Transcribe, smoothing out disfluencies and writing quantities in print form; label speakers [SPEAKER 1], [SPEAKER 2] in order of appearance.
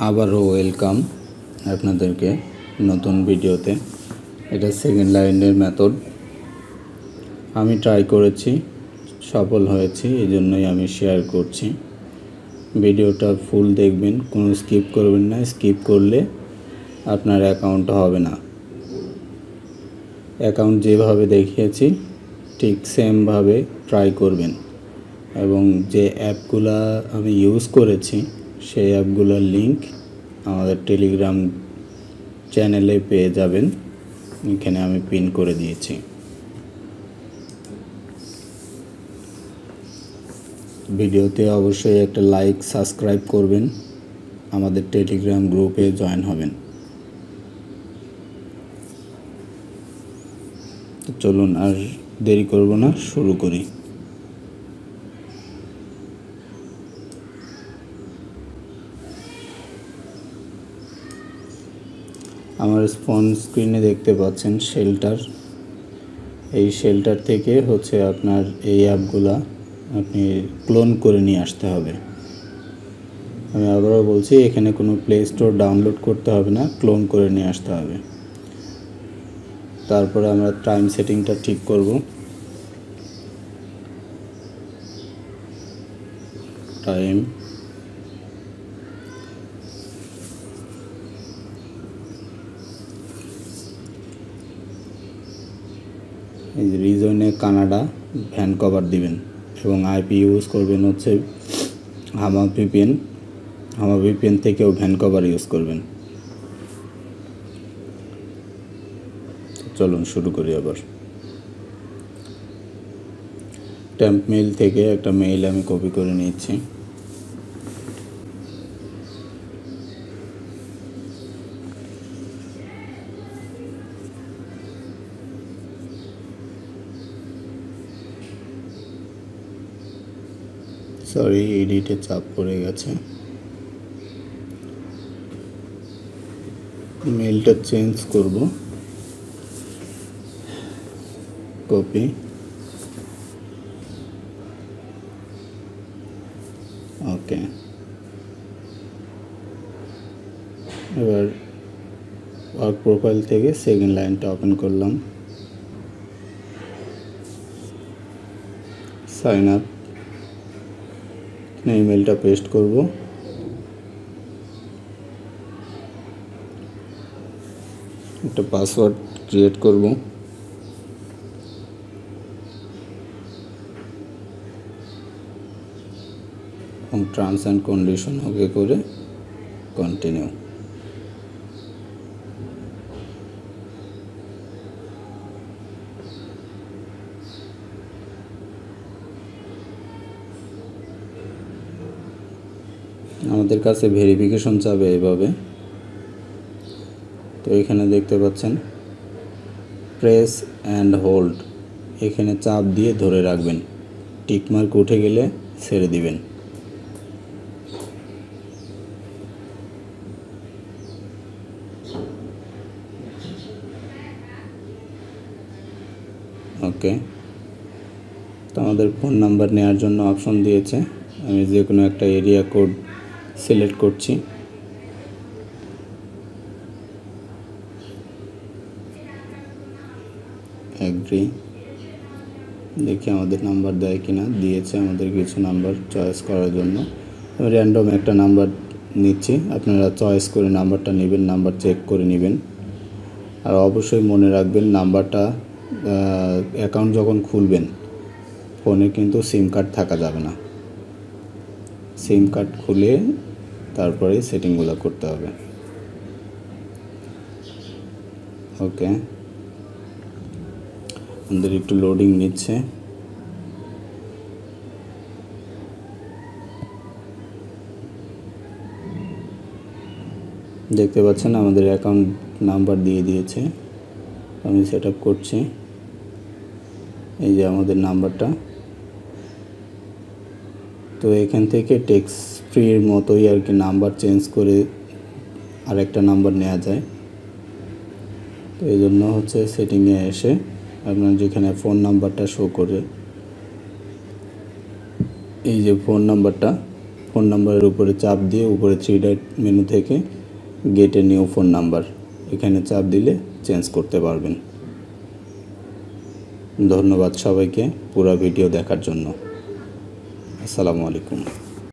[SPEAKER 1] আবারও ওয়েলকাম আপনাদেরকে নতুন ভিডিওতে। এটা সেকেন্ড লাইনের মেথড আমি ট্রাই করেছি, সফল হয়েছি, এই জন্যই আমি শেয়ার করছি। ভিডিওটা ফুল দেখবেন, কোনো স্কিপ করবেন না। স্কিপ করলে আপনার অ্যাকাউন্ট হবে না। অ্যাকাউন্ট যেভাবে দেখিয়েছি ঠিক সেমভাবে ট্রাই করবেন, এবং যে অ্যাপগুলো আমি ইউজ করেছি সেই অ্যাপগুলোর লিংক আমাদের টেলিগ্রাম চ্যানেলে পেয়ে যাবেন। এখানে আমি পিন করে দিয়েছি। ভিডিওতে অবশ্যই একটা লাইক, সাবস্ক্রাইব করবেন, আমাদের টেলিগ্রাম গ্রুপে জয়েন হবেন। তো চলুন আর দেরি করব না, শুরু করি। আমার ফোন স্ক্রিনে দেখতে পাচ্ছেন শেল্টার। এই শেল্টার থেকে আপনার এই অ্যাপগুলা আপনি ক্লোন করে নিয়ে আসতে হবে। আমি আবারও বলছি, এখানে কোনো প্লে স্টোর ডাউনলোড করতে হবে না, ক্লোন করে নিয়ে আসতে হবে। তারপরে আমরা টাইম সেটিংটা ঠিক করব। টাইম রিজনে কানাডা ভ্যানকভার দিবেন, এবং আইপি ইউজ করবেন হামা ভিপিএন থেকেও ভ্যানকভার ইউজ করবেন। চলুন শুরু করি। আবার টেম্প মেইল থেকে একটা মেইল আমি কপি করে নিচ্ছি। সরি, এডিটে চাপ পড়ে গেছে। মেইলটা চেঞ্জ করব। কপি, ওকে। এবার ওয়ার্ক প্রোফাইল থেকে সেকেন্ড লাইনটা ওপেন করলাম। সাইন আপ, ইমেলটা পেস্ট করব। একটা পাসওয়ার্ড ক্রিয়েট করব। এবং টার্মস অ্যান্ড কন্ডিশন ওকে করে কন্টিনিউ। আমাদের কাছে ভেরিফিকেশন চাবে এভাবে। তো এখানে দেখতে পাচ্ছেন প্রেস অ্যান্ড হোল্ড, এখানে চাপ দিয়ে ধরে রাখবেন। টিকমার্ক উঠে গেলে ছেড়ে দিবেন। ওকে। তো আমাদের ফোন নাম্বার নেওয়ার জন্য অপশন দিয়েছে। আমি যে কোনো একটা এরিয়া কোড সিলেক্ট করছি। এগ্রি, দেখি আমাদের নাম্বার দেয় কিনা। দিয়েছে আমাদের কিছু নাম্বার চয়েস করার জন্য। আমি র্যান্ডম একটা নাম্বার নিচ্ছি, আপনারা চয়েস করে নাম্বারটা নেবেন, নাম্বার চেক করে নেবেন। আর অবশ্যই মনে রাখবেন, নাম্বারটা অ্যাকাউন্ট যখন খুলবেন ফোনে কিন্তু সিম কার্ড থাকা যাবে না। সিম কার্ড খুলে তারপরে সেটিংগুলো করতে হবে। ওকে, আমাদের একটু লোডিং নিচ্ছে। দেখতে পাচ্ছেন আমাদের অ্যাকাউন্ট নাম্বার দিয়ে দিয়েছে। আমি সেট আপ করছি। এই যে আমাদের নাম্বারটা। তো এখান থেকে টেক্সট ফ্রির মতোই আর কি নাম্বার চেঞ্জ করে আরেকটা নাম্বার নেওয়া যায়। তো এই জন্য সেটিংয়ে এসে আপনার যেখানে ফোন নাম্বারটা শো করে, এই যে ফোন নাম্বারটা, ফোন নাম্বারের উপরে চাপ দিয়ে উপরে 3 ডট মেনু থেকে gate a new phone number এখানে চাপ দিলে চেঞ্জ করতে পারবেন। ধন্যবাদ সবাইকে পুরো ভিডিও দেখার জন্য। আসসালামু আলাইকুম।